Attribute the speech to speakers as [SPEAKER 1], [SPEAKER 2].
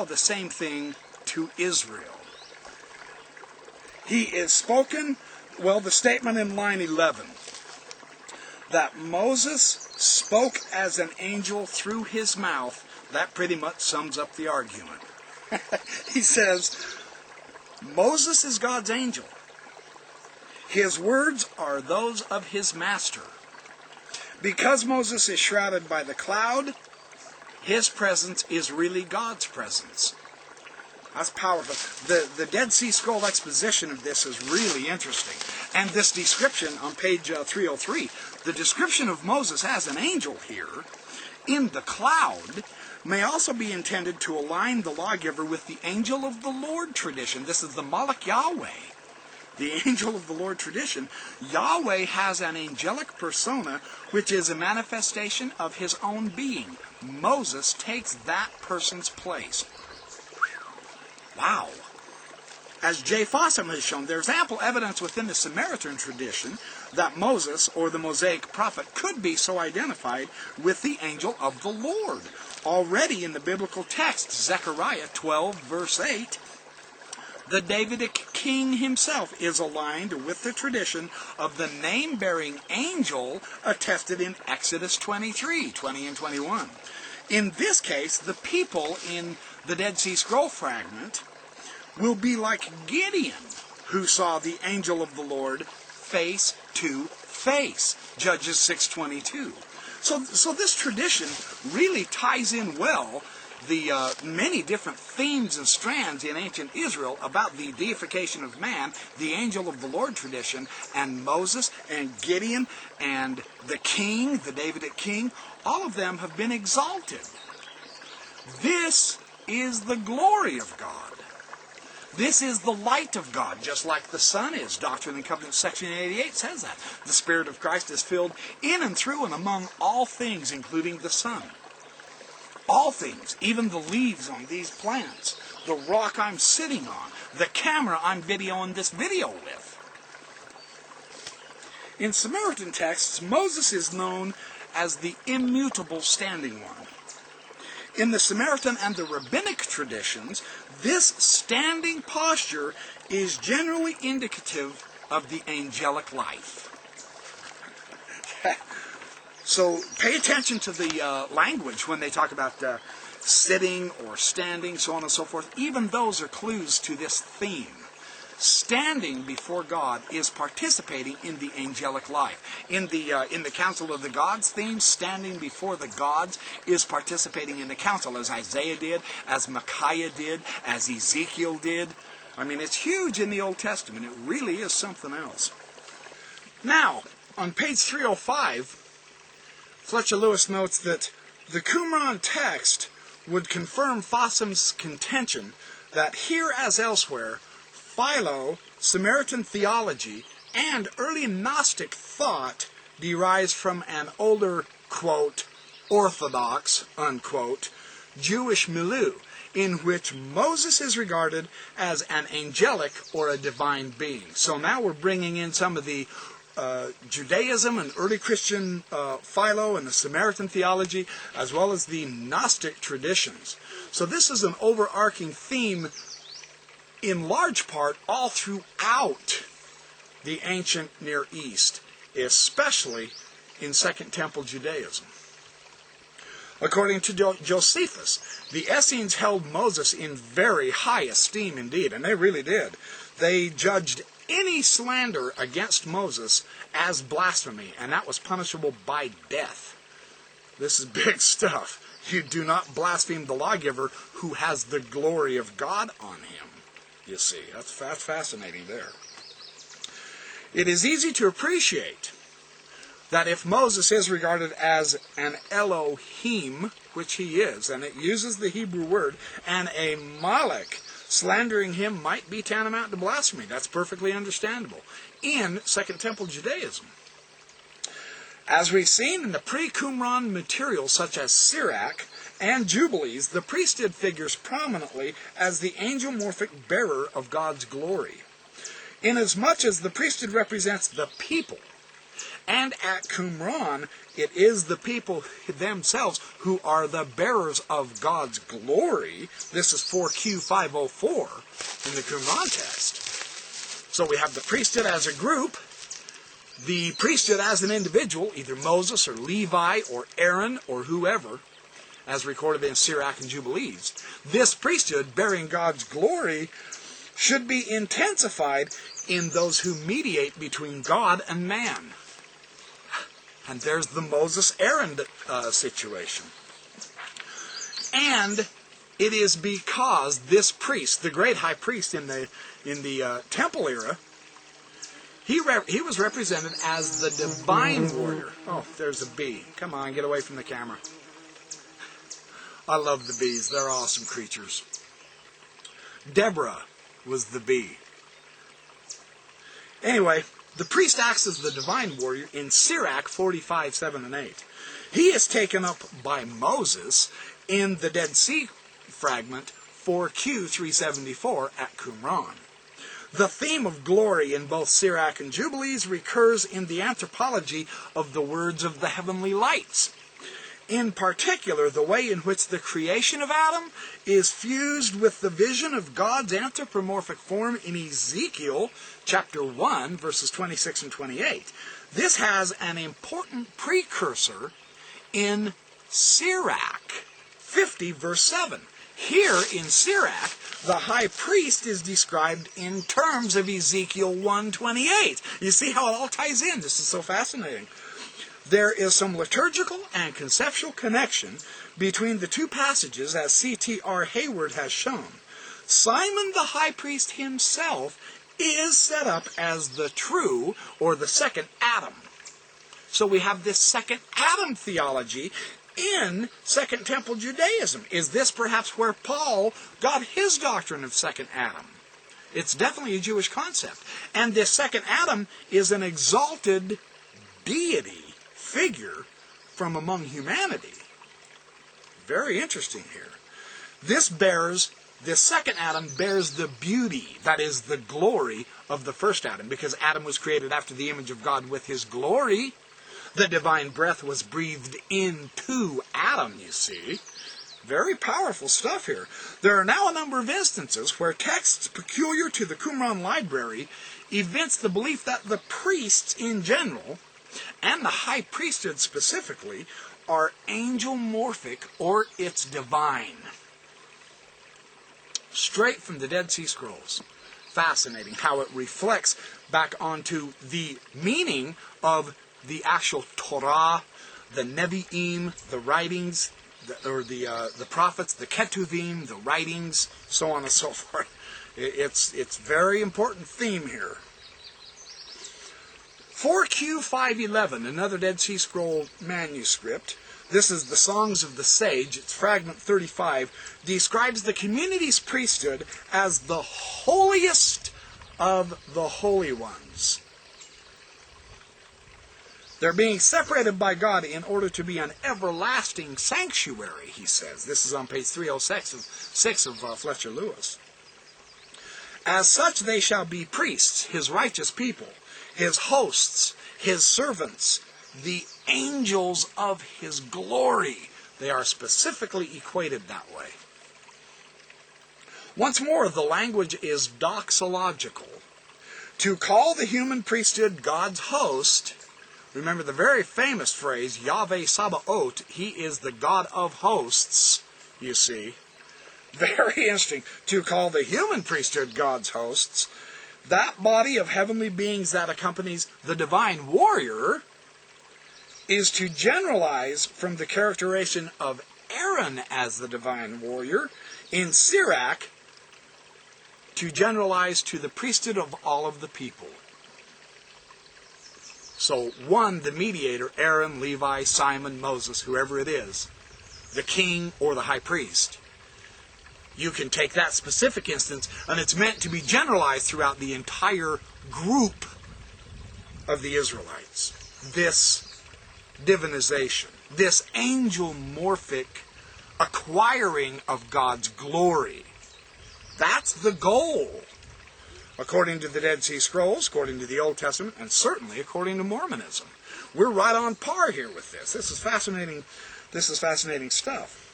[SPEAKER 1] now the same thing to Israel. He is spoken, the statement in line 11, that Moses spoke as an angel through his mouth, that pretty much sums up the argument. He says, Moses is God's angel. His words are those of his master. Because Moses is shrouded by the cloud, his presence is really God's presence. That's powerful. The Dead Sea Scroll exposition of this is really interesting. And this description on page 303, the description of Moses as an angel here, in the cloud, may also be intended to align the lawgiver with the angel of the Lord tradition. This is the Malach Yahweh, the angel of the Lord tradition. Yahweh has an angelic persona which is a manifestation of his own being. Moses takes that person's place. Wow. As J. Fossum has shown, there's ample evidence within the Samaritan tradition that Moses, or the Mosaic prophet, could be so identified with the angel of the Lord. Already in the biblical text, Zechariah 12, verse 8, the Davidic king himself is aligned with the tradition of the name-bearing angel attested in Exodus 23, 20 and 21. In this case, the people in the Dead Sea Scroll fragment will be like Gideon, who saw the angel of the Lord face to face. Judges 6:22. So this tradition really ties in well the many different themes and strands in ancient Israel about the deification of man, the angel of the Lord tradition, and Moses and Gideon and the king, the Davidic king. All of them have been exalted. This is the glory of God. This is the light of God, just like the sun is. Doctrine and Covenants section 88 says that. The Spirit of Christ is filled in and through and among all things, including the sun. All things, even the leaves on these plants, the rock I'm sitting on, the camera I'm videoing this video with. In Samaritan texts, Moses is known as the immutable standing one. In the Samaritan and the rabbinic traditions, this standing posture is generally indicative of the angelic life. So pay attention to the language when they talk about sitting or standing, so on and so forth. Even those are clues to this theme. Standing before God is participating in the angelic life. In the Council of the Gods theme, standing before the gods is participating in the council, as Isaiah did, as Micaiah did, as Ezekiel did. I mean, it's huge in the Old Testament. It really is something else. Now, on page 305, Fletcher Lewis notes that the Qumran text would confirm Fossum's contention that here as elsewhere, Philo, Samaritan theology, and early Gnostic thought derives from an older, quote, orthodox, unquote, Jewish milieu, in which Moses is regarded as an angelic or a divine being. So now we're bringing in some of the Judaism and early Christian Philo and the Samaritan theology, as well as the Gnostic traditions. So this is an overarching theme in large part all throughout the ancient Near East, especially in Second Temple Judaism. According to Josephus, the Essenes held Moses in very high esteem indeed, and they really did. They judged any slander against Moses as blasphemy, and that was punishable by death. This is big stuff. You do not blaspheme the lawgiver who has the glory of God on him. You see, that's fascinating there. It is easy to appreciate that if Moses is regarded as an Elohim, which he is, and it uses the Hebrew word, and a Malach, slandering him might be tantamount to blasphemy. That's perfectly understandable in Second Temple Judaism. As we've seen in the pre-Qumran materials such as Sirach and Jubilees, the priesthood figures prominently as the angelomorphic bearer of God's glory. Inasmuch as the priesthood represents the people, And at Qumran, it is the people themselves who are the bearers of God's glory. This is 4Q504 in the Qumran text. So we have the priesthood as a group, the priesthood as an individual, either Moses or Levi or Aaron or whoever, as recorded in Sirach and Jubilees. This priesthood, bearing God's glory, should be intensified in those who mediate between God and man. And there's the Moses-Aaron situation. And it is because this priest, the great high priest in the temple era, he was represented as the divine warrior. Oh, there's a bee. Come on, get away from the camera. I love the bees. They're awesome creatures. Deborah was the bee. Anyway, the priest acts as the divine warrior in Sirach 45, 7, and 8. He is taken up by Moses in the Dead Sea fragment 4Q 374 at Qumran. The theme of glory in both Sirach and Jubilees recurs in the anthropology of the words of the heavenly lights. In particular, the way in which the creation of Adam is fused with the vision of God's anthropomorphic form in Ezekiel chapter 1, verses 26 and 28. This has an important precursor in Sirach 50, verse 7. Here in Sirach, the high priest is described in terms of Ezekiel 1:28. You see how it all ties in. This is so fascinating. There is some liturgical and conceptual connection between the two passages, as C.T.R. Hayward has shown. Simon the high priest himself is set up as the true, or the second Adam. So we have this second Adam theology in Second Temple Judaism. Is this perhaps where Paul got his doctrine of second Adam? It's definitely a Jewish concept. And this second Adam is an exalted deity figure from among humanity. Very interesting here. This second Adam bears the beauty, that is the glory of the first Adam, because Adam was created after the image of God with his glory. The divine breath was breathed into Adam, you see. Very powerful stuff here. There are now a number of instances where texts peculiar to the Qumran library evince the belief that the priests in general, and the high priesthood specifically, are angelomorphic, or it's divine. Straight from the Dead Sea Scrolls. Fascinating how it reflects back onto the meaning of the actual Torah, the Nevi'im, the writings, the prophets, the Ketuvim, the writings, so on and so forth. It's very important theme here. 4Q511, another Dead Sea Scroll manuscript. This is the Songs of the Sage. It's fragment 35. Describes the community's priesthood as the holiest of the holy ones. They're being separated by God in order to be an everlasting sanctuary, he says. This is on page 306 of Fletcher Lewis. As such, they shall be priests, his righteous people, his hosts, his servants, the angels of his glory. They are specifically equated that way. Once more, the language is doxological. To call the human priesthood God's host, remember the very famous phrase, Yahweh Sabaoth, he is the God of hosts, you see. Very interesting. To call the human priesthood God's hosts, that body of heavenly beings that accompanies the divine warrior, is to generalize from the characterization of Aaron as the divine warrior in Sirach, to generalize to the priesthood of all of the people. So one, the mediator, Aaron, Levi, Simon, Moses, whoever it is, the king or the high priest. You can take that specific instance, and it's meant to be generalized throughout the entire group of the Israelites. This divinization, this angelomorphic acquiring of God's glory. That's the goal according to the Dead Sea Scrolls, according to the Old Testament, and certainly according to Mormonism. We're right on par here with this. This is fascinating stuff.